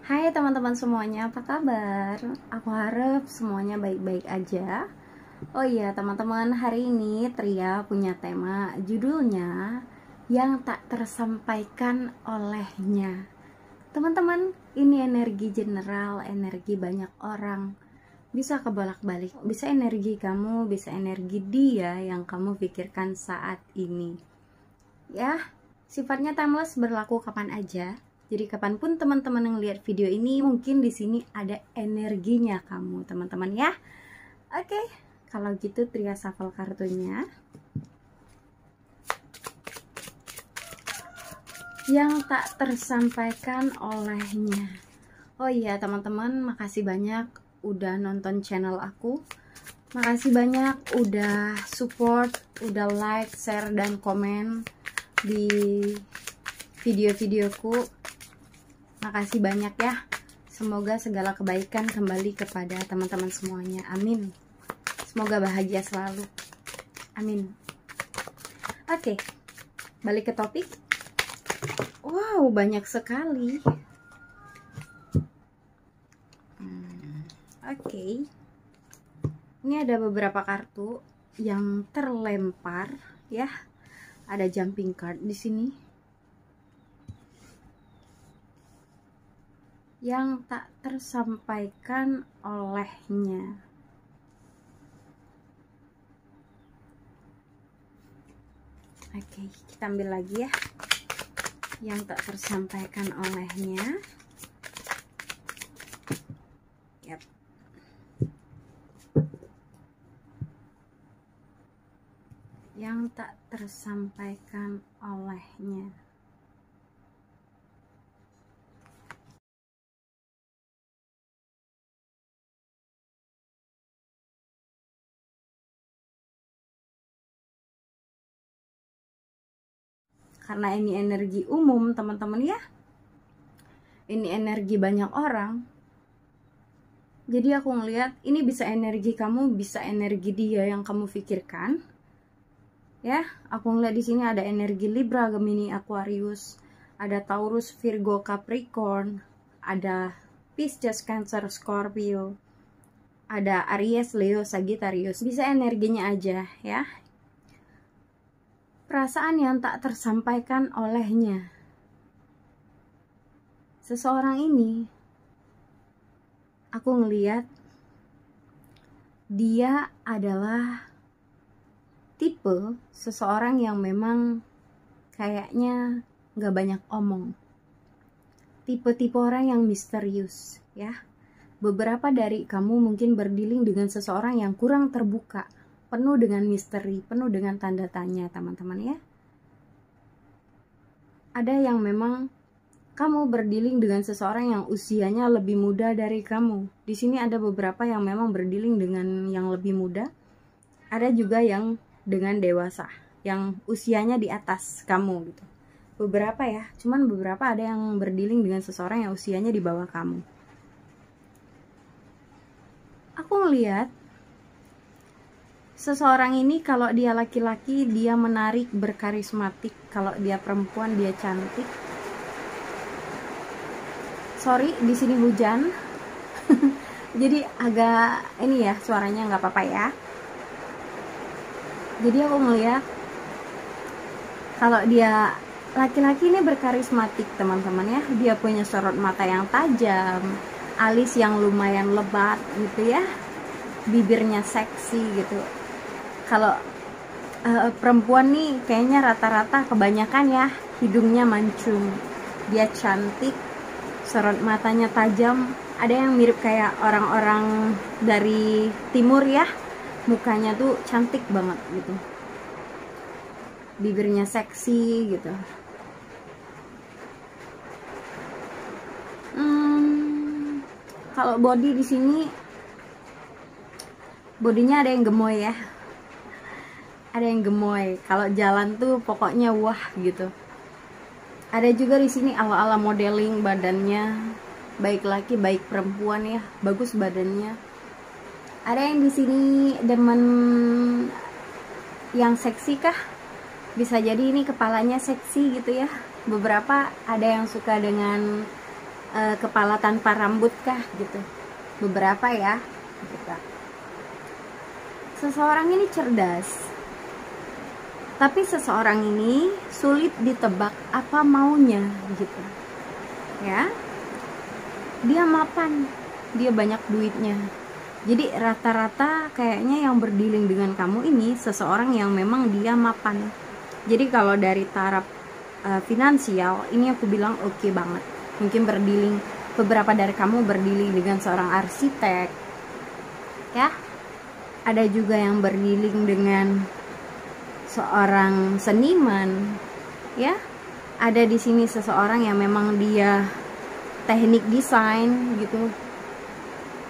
Hai teman-teman semuanya, apa kabar? Aku harap semuanya baik-baik aja. Oh iya teman-teman, hari ini Tria punya tema, judulnya yang tak tersampaikan olehnya. Teman-teman, ini energi general, energi banyak orang. Bisa kebolak-balik, bisa energi kamu, bisa energi dia yang kamu pikirkan saat ini. Ya, sifatnya timeless, berlaku kapan aja. Jadi kapanpun teman-teman yang lihat video ini, mungkin di sini ada energinya kamu, teman-teman ya. Oke, kalau gitu Tria shuffle kartunya. Yang tak tersampaikan olehnya. Oh iya teman-teman, makasih banyak udah nonton channel aku. Makasih banyak udah support, udah like, share, dan komen di video-videoku. Makasih banyak ya. Semoga segala kebaikan kembali kepada teman-teman semuanya. Amin. Semoga bahagia selalu. Amin. Oke, balik ke topik. Wow, banyak sekali. Oke. Ini ada beberapa kartu yang terlempar ya. Ada jumping card di sini. Yang tak tersampaikan olehnya. Oke, kita ambil lagi ya. Yang tak tersampaikan olehnya. Yap. Yang tak tersampaikan olehnya. Karena ini energi umum teman-teman ya, ini energi banyak orang, jadi aku ngelihat ini bisa energi kamu, bisa energi dia yang kamu pikirkan ya. Aku ngeliat di sini ada energi Libra, Gemini, Aquarius, ada Taurus, Virgo, Capricorn, ada Pisces, Cancer, Scorpio, ada Aries, Leo, Sagittarius. Bisa energinya aja ya. Perasaan yang tak tersampaikan olehnya. Seseorang ini, aku ngeliat dia adalah tipe seseorang yang memang kayaknya gak banyak omong. Tipe-tipe orang yang misterius ya. Beberapa dari kamu mungkin berdealing dengan seseorang yang kurang terbuka, penuh dengan misteri, penuh dengan tanda tanya teman-teman ya. Ada yang memang kamu berdealing dengan seseorang yang usianya lebih muda dari kamu. Di sini ada beberapa yang memang berdealing dengan yang lebih muda. Ada juga yang dengan dewasa, yang usianya di atas kamu gitu. Beberapa ya, cuman beberapa ada yang berdealing dengan seseorang yang usianya di bawah kamu. Aku ngelihat seseorang ini, kalau dia laki-laki dia menarik, berkarismatik. Kalau dia perempuan dia cantik. Sorry, di sini hujan. Jadi agak ini ya, suaranya nggak apa-apa ya. Jadi aku ngeliat kalau dia laki-laki ini berkarismatik teman-teman ya. Dia punya sorot mata yang tajam, alis yang lumayan lebat gitu ya, bibirnya seksi gitu. Kalau perempuan nih kayaknya rata-rata kebanyakan ya hidungnya mancung. Dia cantik, sorot matanya tajam, ada yang mirip kayak orang-orang dari timur ya, mukanya tuh cantik banget gitu, bibirnya seksi gitu. Kalau body di sini, bodinya ada yang gemoy ya, ada yang gemoy. Kalau jalan tuh pokoknya wah gitu. Ada juga di sini ala-ala modeling, badannya baik laki baik perempuan ya, bagus badannya. Ada yang di sini demen yang seksi kah? Bisa jadi ini kepalanya seksi gitu ya. Beberapa ada yang suka dengan kepala tanpa rambut kah gitu, beberapa ya gitu. Seseorang ini cerdas, tapi seseorang ini sulit ditebak apa maunya gitu ya. Dia mapan, dia banyak duitnya, jadi rata-rata kayaknya yang berdealing dengan kamu ini seseorang yang memang dia mapan. Jadi kalau dari taraf finansial ini aku bilang oke banget. Mungkin berdealing, beberapa dari kamu berdealing dengan seorang arsitek ya, ada juga yang berdealing dengan seorang seniman ya, ada di sini seseorang yang memang dia teknik desain gitu,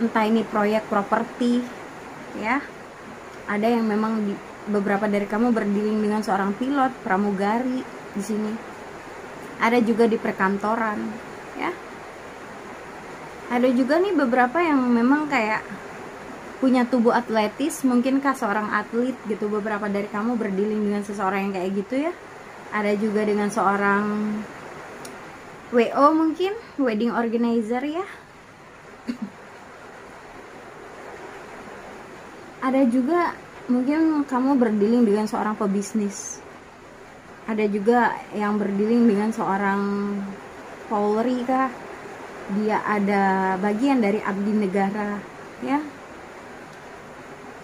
entah ini proyek properti ya. Ada yang memang beberapa dari kamu berdealing dengan seorang pilot pramugari di sini. Ada juga di perkantoran ya. Ada juga nih beberapa yang memang kayak punya tubuh atletis, mungkinkah seorang atlet gitu. Beberapa dari kamu berdealing dengan seseorang yang kayak gitu ya. Ada juga dengan seorang WO, mungkin wedding organizer ya. Ada juga mungkin kamu berdealing dengan seorang pebisnis. Ada juga yang berdealing dengan seorang Polri kah, dia ada bagian dari abdi negara ya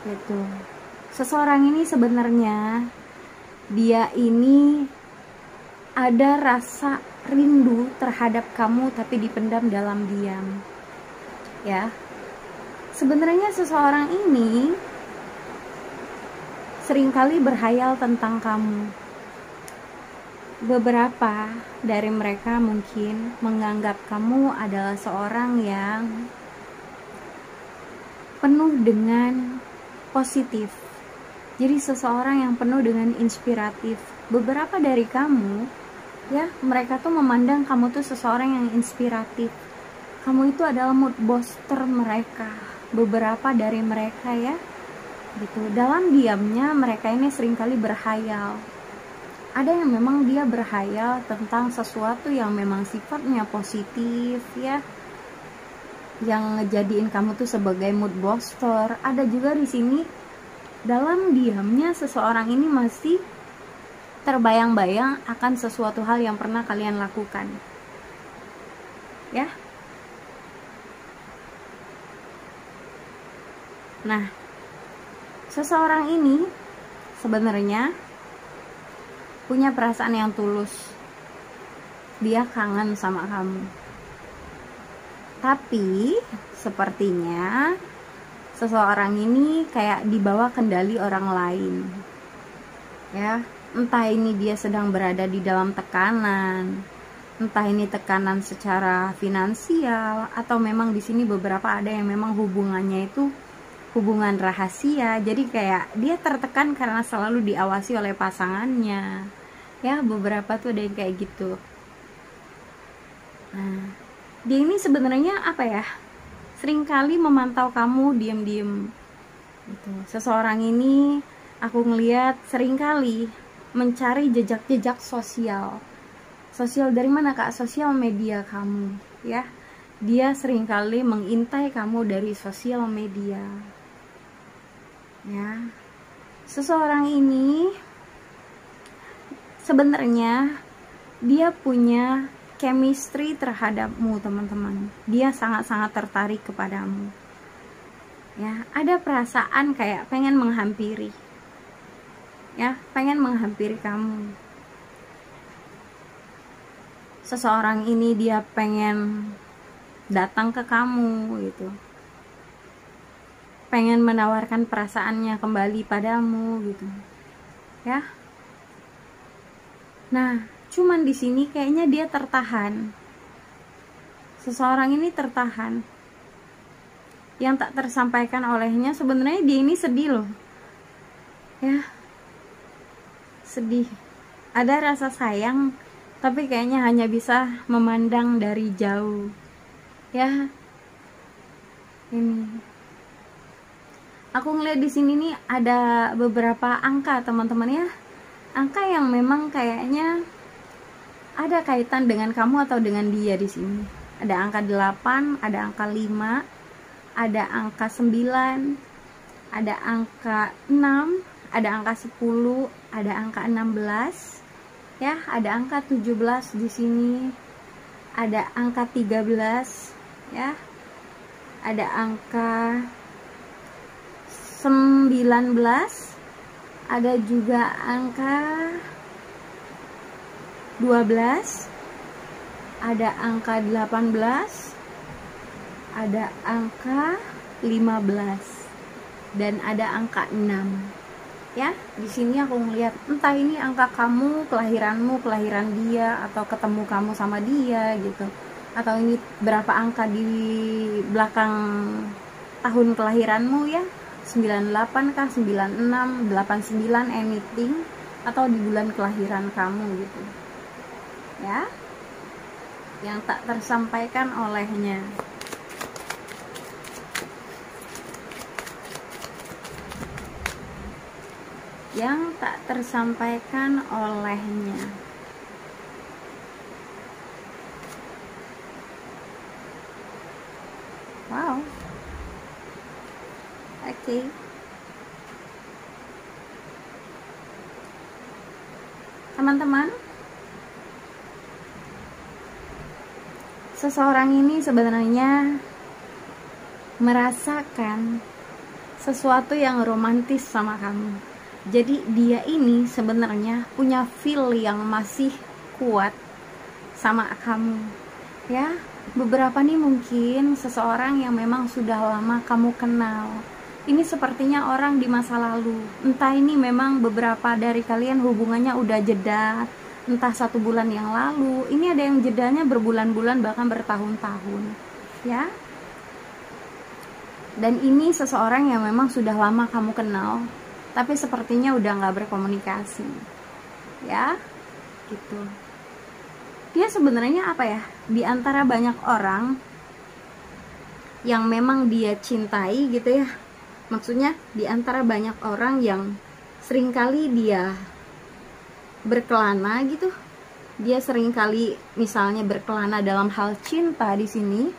gitu. Seseorang ini sebenarnya dia ini ada rasa rindu terhadap kamu tapi dipendam dalam diam ya. Sebenarnya seseorang ini seringkali berhayal tentang kamu. Beberapa dari mereka mungkin menganggap kamu adalah seorang yang penuh dengan positif. Jadi seseorang yang penuh dengan inspiratif. Beberapa dari kamu ya, mereka tuh memandang kamu tuh seseorang yang inspiratif. Kamu itu adalah mood booster mereka. Beberapa dari mereka ya gitu. Dalam diamnya mereka ini seringkali berhayal. Ada yang memang dia berhayal tentang sesuatu yang memang sifatnya positif ya, yang ngejadiin kamu tuh sebagai mood booster. Ada juga di sini dalam diamnya seseorang ini masih terbayang-bayang akan sesuatu hal yang pernah kalian lakukan ya. Nah, seseorang ini sebenarnya punya perasaan yang tulus. Dia kangen sama kamu. Tapi sepertinya seseorang ini kayak dibawa kendali orang lain. Ya, entah ini dia sedang berada di dalam tekanan, entah ini tekanan secara finansial, atau memang di sini beberapa ada yang memang hubungannya itu hubungan rahasia. Jadi kayak dia tertekan karena selalu diawasi oleh pasangannya ya. Beberapa tuh ada yang kayak gitu. Nah, dia ini sebenarnya apa ya, seringkali memantau kamu diam-diam gitu. Seseorang ini aku ngelihat seringkali mencari jejak-jejak sosial. Sosial dari mana kak? Sosial media kamu ya. Dia seringkali mengintai kamu dari sosial media ya. Seseorang ini sebenarnya dia punya chemistry terhadapmu teman-teman. Dia sangat-sangat tertarik kepadamu ya. Ada perasaan kayak pengen menghampiri ya, pengen menghampiri kamu. Seseorang ini dia pengen datang ke kamu gitu, pengen menawarkan perasaannya kembali padamu gitu ya. Nah, cuman di sini kayaknya dia tertahan. Seseorang ini tertahan. Yang tak tersampaikan olehnya sebenarnya dia ini sedih loh ya, sedih. Ada rasa sayang tapi kayaknya hanya bisa memandang dari jauh ya. Ini aku ngeliat di sini nih ada beberapa angka teman-teman ya, angka yang memang kayaknya ada kaitan dengan kamu atau dengan dia di sini. ada angka 8, ada angka 5, ada angka 9, ada angka 6, ada angka 10, ada angka 16, ya, ada angka 17 di sini, ada angka 13, ya, ada angka 19, ada juga angka 12, ada angka 18, ada angka 15, dan ada angka 6. Ya, di sini aku ngeliat entah ini angka kamu, kelahiranmu, kelahiran dia, atau ketemu kamu sama dia gitu, atau ini berapa angka di belakang tahun kelahiranmu ya, 98 kah, 96, 89, anything, atau di bulan kelahiran kamu gitu ya, yang tak tersampaikan olehnya. Yang tak tersampaikan olehnya. Wow. Oke. Teman-teman, seseorang ini sebenarnya merasakan sesuatu yang romantis sama kamu. Jadi dia ini sebenarnya punya feel yang masih kuat sama kamu. Ya, beberapa nih mungkin seseorang yang memang sudah lama kamu kenal. Ini sepertinya orang di masa lalu. Entah ini memang beberapa dari kalian hubungannya udah jeda, entah 1 bulan yang lalu. Ini ada yang jedanya berbulan-bulan bahkan bertahun-tahun. Ya. Dan ini seseorang yang memang sudah lama kamu kenal, tapi sepertinya udah nggak berkomunikasi. Ya, gitu. Dia sebenarnya apa ya? Di antara banyak orang yang memang dia cintai gitu ya. Maksudnya di antara banyak orang yang seringkali dia berkelana gitu. Dia seringkali misalnya berkelana dalam hal cinta di sini.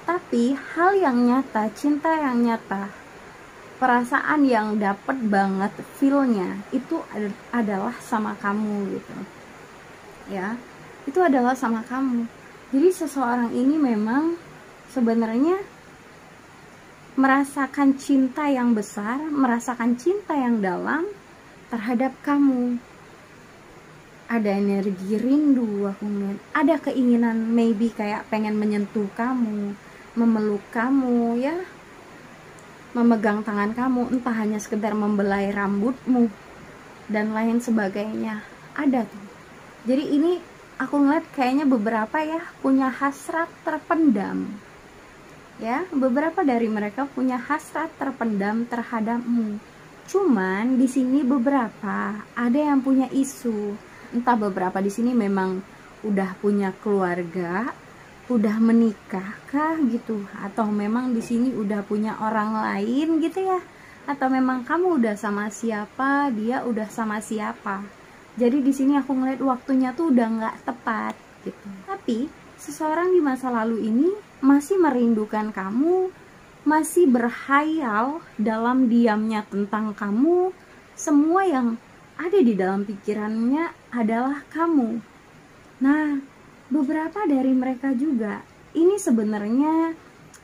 Tapi hal yang nyata, cinta yang nyata, perasaan yang dapet banget feel-nya itu adalah sama kamu gitu. Ya, itu adalah sama kamu. Jadi seseorang ini memang sebenarnya merasakan cinta yang besar, merasakan cinta yang dalam terhadap kamu. Ada energi rindu, aku ngeliat. Ada keinginan maybe kayak pengen menyentuh kamu, memeluk kamu ya, memegang tangan kamu, entah hanya sekedar membelai rambutmu dan lain sebagainya. Ada tuh. Jadi ini aku ngeliat kayaknya beberapa ya punya hasrat terpendam. Ya, beberapa dari mereka punya hasrat terpendam terhadapmu. Cuman di sini beberapa ada yang punya isu. Entah beberapa di sini memang udah punya keluarga, udah menikah kah gitu, atau memang di sini udah punya orang lain gitu ya, atau memang kamu udah sama siapa, dia udah sama siapa. Jadi di sini aku ngeliat waktunya tuh udah nggak tepat gitu. Tapi seseorang di masa lalu ini masih merindukan kamu, masih berhayal dalam diamnya tentang kamu. Semua yang ada di dalam pikirannya adalah kamu. Nah, beberapa dari mereka juga ini sebenarnya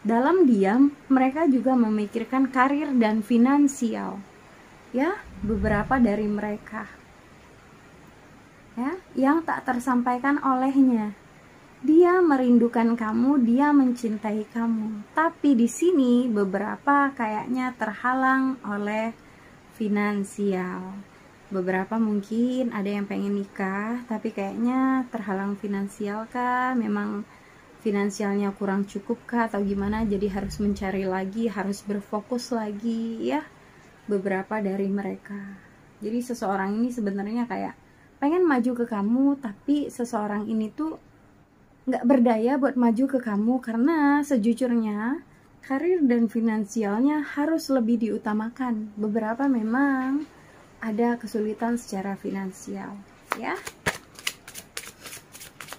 dalam diam mereka juga memikirkan karir dan finansial. Ya, beberapa dari mereka. Ya, yang tak tersampaikan olehnya. Dia merindukan kamu, dia mencintai kamu. Tapi di sini beberapa kayaknya terhalang oleh finansial. Beberapa mungkin ada yang pengen nikah, tapi kayaknya terhalang finansial kah? Memang finansialnya kurang cukup kah atau gimana? Jadi harus mencari lagi, harus berfokus lagi ya. Beberapa dari mereka. Jadi seseorang ini sebenarnya kayak pengen maju ke kamu, tapi seseorang ini tuh nggak berdaya buat maju ke kamu karena sejujurnya karir dan finansialnya harus lebih diutamakan. Beberapa memang ada kesulitan secara finansial ya.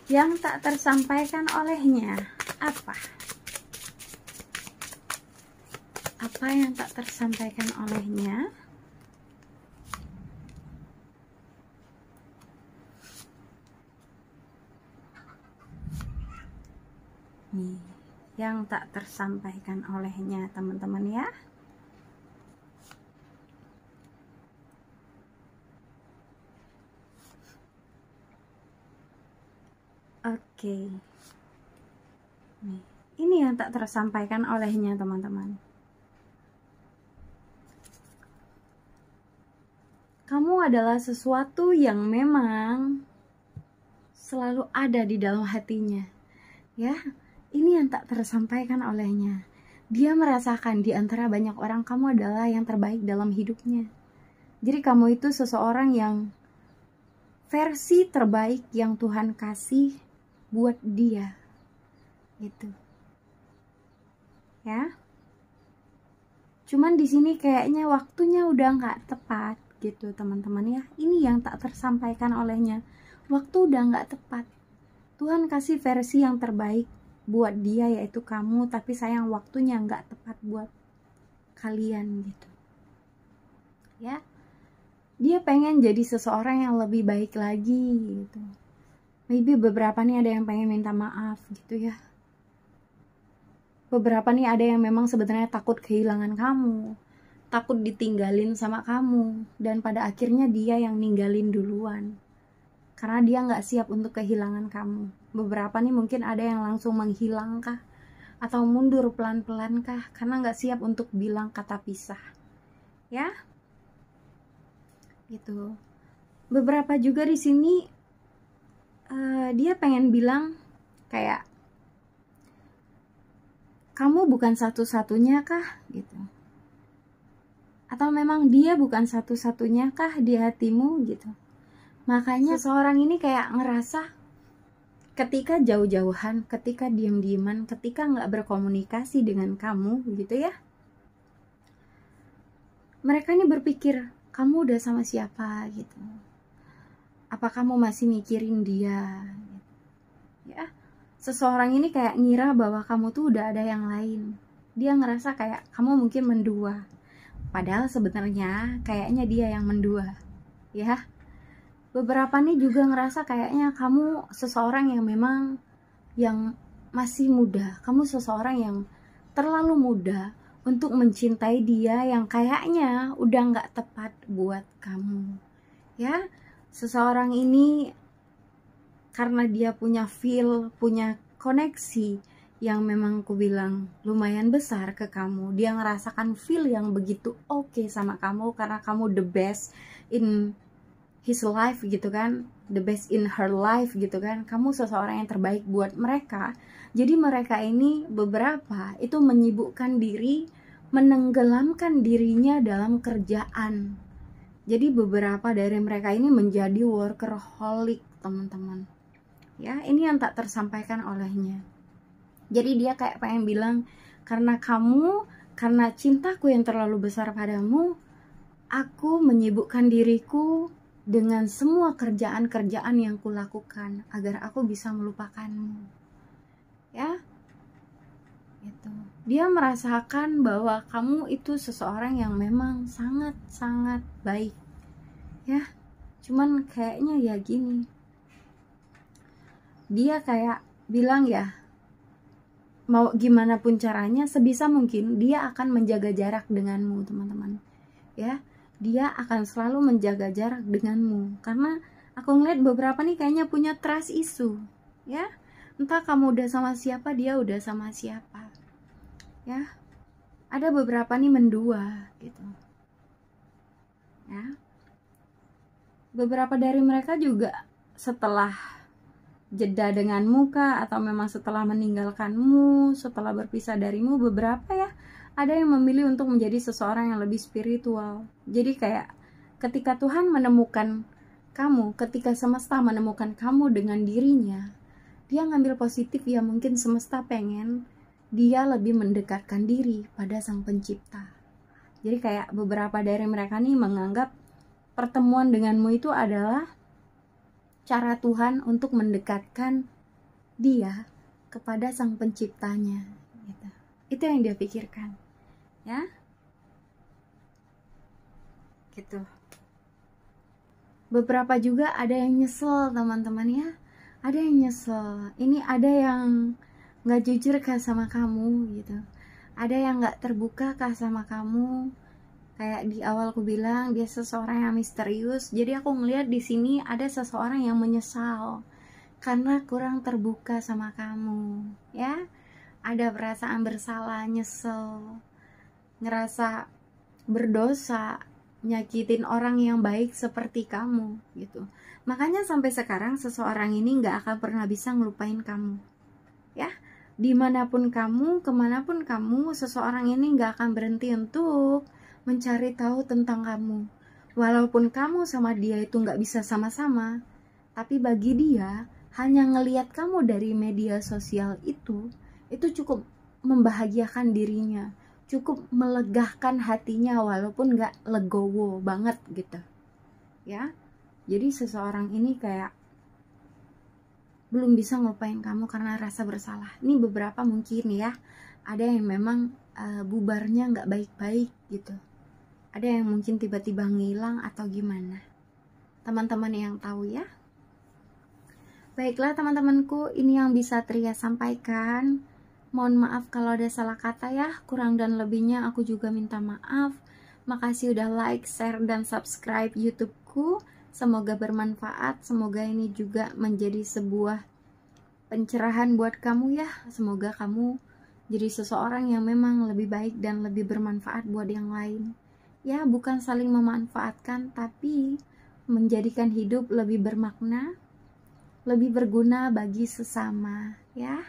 yang tak tersampaikan olehnya apa? Apa yang tak tersampaikan olehnya? Nih, yang tak tersampaikan olehnya teman-teman ya. Oke. Nih, ini yang tak tersampaikan olehnya teman-teman. Kamu adalah sesuatu yang memang selalu ada di dalam hatinya. Ya, ini yang tak tersampaikan olehnya. Dia merasakan di antara banyak orang kamu adalah yang terbaik dalam hidupnya. Jadi kamu itu seseorang yang versi terbaik yang Tuhan kasih buat dia. Gitu. Ya. Cuman di sini kayaknya waktunya udah nggak tepat gitu teman-teman ya. Ini yang tak tersampaikan olehnya. Waktu udah nggak tepat. Tuhan kasih versi yang terbaik buat dia yaitu kamu, tapi sayang waktunya nggak tepat buat kalian gitu. Ya. Dia pengen jadi seseorang yang lebih baik lagi gitu. Maybe beberapa nih ada yang pengen minta maaf gitu ya. Beberapa nih ada yang memang sebenarnya takut kehilangan kamu, takut ditinggalin sama kamu, dan pada akhirnya dia yang ninggalin duluan karena dia nggak siap untuk kehilangan kamu. Beberapa nih mungkin ada yang langsung menghilang kah, atau mundur pelan-pelan kah, karena nggak siap untuk bilang kata pisah ya gitu. Beberapa juga di sini dia pengen bilang kayak kamu bukan satu-satunya kah gitu, atau memang dia bukan satu-satunya kah di hatimu gitu. Makanya seorang ini kayak ngerasa ketika jauh-jauhan, ketika diam-diaman, ketika nggak berkomunikasi dengan kamu gitu ya, mereka ini berpikir kamu udah sama siapa gitu, apa kamu masih mikirin dia ya. Seseorang ini kayak ngira bahwa kamu tuh udah ada yang lain. Dia ngerasa kayak kamu mungkin mendua. Padahal sebenarnya kayaknya dia yang mendua. Ya. Beberapa nih juga ngerasa kayaknya kamu seseorang yang memang yang masih muda. Kamu seseorang yang terlalu muda untuk mencintai dia yang kayaknya udah nggak tepat buat kamu. Ya. Seseorang ini karena dia punya feel, punya koneksi yang memang ku bilang lumayan besar ke kamu. Dia ngerasakan feel yang begitu oke sama kamu karena kamu the best in his life gitu kan, the best in her life gitu kan. Kamu seseorang yang terbaik buat mereka. Jadi mereka ini beberapa itu menyibukkan diri, menenggelamkan dirinya dalam kerjaan. Jadi beberapa dari mereka ini menjadi workaholic teman-teman. Ya, ini yang tak tersampaikan olehnya. Jadi dia kayak pengen bilang, karena kamu, karena cintaku yang terlalu besar padamu, aku menyibukkan diriku dengan semua kerjaan-kerjaan yang kulakukan agar aku bisa melupakanmu. Ya, gitu. Dia merasakan bahwa kamu itu seseorang yang memang sangat-sangat baik. Ya, cuman kayaknya ya gini. Dia kayak bilang ya, mau gimana pun caranya sebisa mungkin dia akan menjaga jarak denganmu teman-teman. Ya, dia akan selalu menjaga jarak denganmu karena aku ngeliat beberapa nih kayaknya punya trust issue. Ya, entah kamu udah sama siapa, dia udah sama siapa. Ya, ada beberapa nih mendua gitu. Ya, beberapa dari mereka juga setelah jeda denganmu kah, atau memang setelah meninggalkanmu, setelah berpisah darimu, beberapa ya ada yang memilih untuk menjadi seseorang yang lebih spiritual. Jadi kayak ketika Tuhan menemukan kamu, ketika semesta menemukan kamu dengan dirinya, dia ngambil positif ya, mungkin semesta pengen dia lebih mendekatkan diri pada Sang Pencipta. Jadi kayak beberapa dari mereka nih menganggap pertemuan denganmu itu adalah cara Tuhan untuk mendekatkan dia kepada sang penciptanya gitu. Itu yang dia pikirkan ya gitu. Beberapa juga ada yang nyesel teman-teman ya, ada yang nyesel, ini ada yang nggak jujur kah sama kamu gitu, ada yang nggak terbuka kah sama kamu. Kayak di awal aku bilang dia seseorang yang misterius, jadi aku ngeliat di sini ada seseorang yang menyesal karena kurang terbuka sama kamu ya. Ada perasaan bersalah, nyesel, ngerasa berdosa nyakitin orang yang baik seperti kamu gitu. Makanya sampai sekarang seseorang ini nggak akan pernah bisa ngelupain kamu ya. Dimanapun kamu, kemanapun kamu, seseorang ini nggak akan berhenti untuk mencari tahu tentang kamu. Walaupun kamu sama dia itu nggak bisa sama-sama, tapi bagi dia hanya ngelihat kamu dari media sosial itu cukup membahagiakan dirinya, cukup melegakan hatinya walaupun nggak legowo banget gitu ya. Jadi seseorang ini kayak belum bisa ngelupain kamu karena rasa bersalah. Ini beberapa mungkin ya, ada yang memang bubarnya nggak baik-baik gitu, ada yang mungkin tiba-tiba ngilang atau gimana, teman-teman yang tahu ya. Baiklah teman-temanku, ini yang bisa Tria sampaikan. Mohon maaf kalau ada salah kata ya, kurang dan lebihnya aku juga minta maaf. Makasih udah like, share, dan subscribe YouTubeku. Semoga bermanfaat, semoga ini juga menjadi sebuah pencerahan buat kamu ya. Semoga kamu jadi seseorang yang memang lebih baik dan lebih bermanfaat buat yang lain. Ya, bukan saling memanfaatkan, tapi menjadikan hidup lebih bermakna, lebih berguna bagi sesama ya.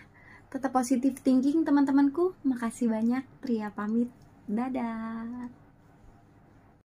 Tetap positive thinking teman-temanku. Makasih banyak. Tria pamit. Dadah.